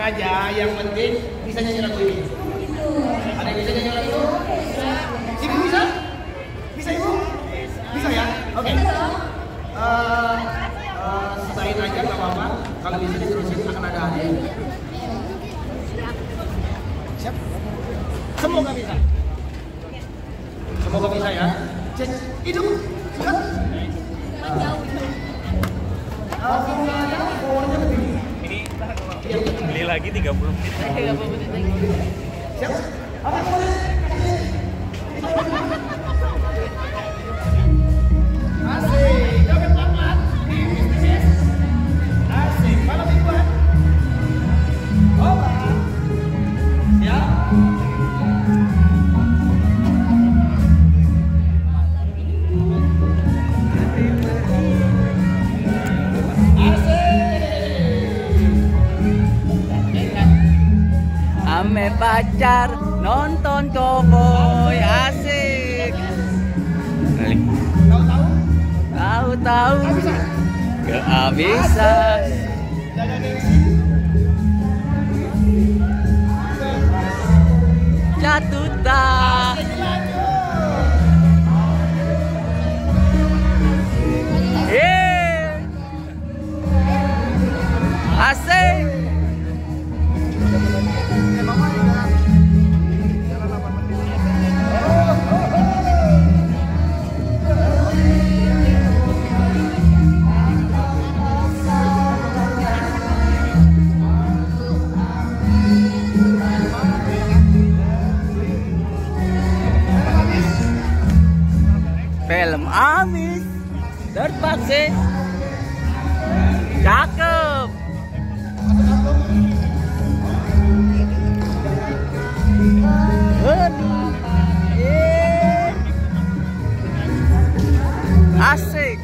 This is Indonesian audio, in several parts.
aja, yang penting bisa nyanyi lagu ini. Ada yang bisa nyanyi lagu itu? Ibu bisa? Bisa ibu? Bisa ya? Oke. Sisain aja nggak apa-apa. Kalau bisa diterusin akan ada hadiah. Siap? Semoga bisa. Semoga bisa ya. Cek hidup. Siap? Ini beli lagi 30 menit. 30 menit lagi. Siap? Asik, joget pelan-pelan. Asik, malam mingguan. Oba. Siap? Ame pacar nonton cowboy asik. Tahu-tahu kehabisan. Jatuh tak. Asik. Film Amis. Terpaksa. Cakep. Asik.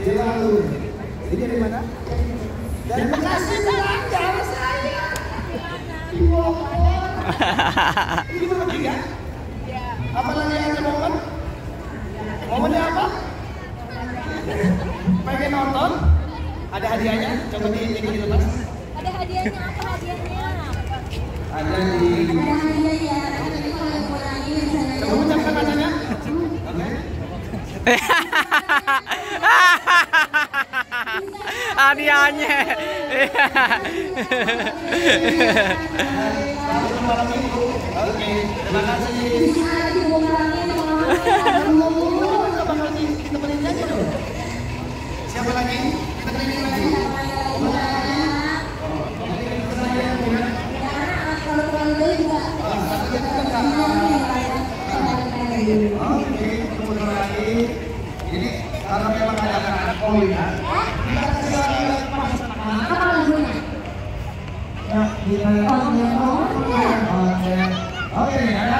Lalu, ini dari mana? Dari Bekasi Belanda, saya. Di Bogor. Ini berbagi ya? Apa lagi yang ada momen? Momennya apa? Pengen nonton? Ada hadiahnya? Coba dilepas. Ada hadiahnya, apa hadiahnya? Ada di. Coba ucapkan katanya. Oke. Hadiahnya. Oke, terima kasih. Siapa lagi? Kita keliling lagi. Oke, kemudian lagi. Jadi karena memang ada anak-anak koin ya. Kita kasih apa lagunya? Ya, kita. Oke, ada.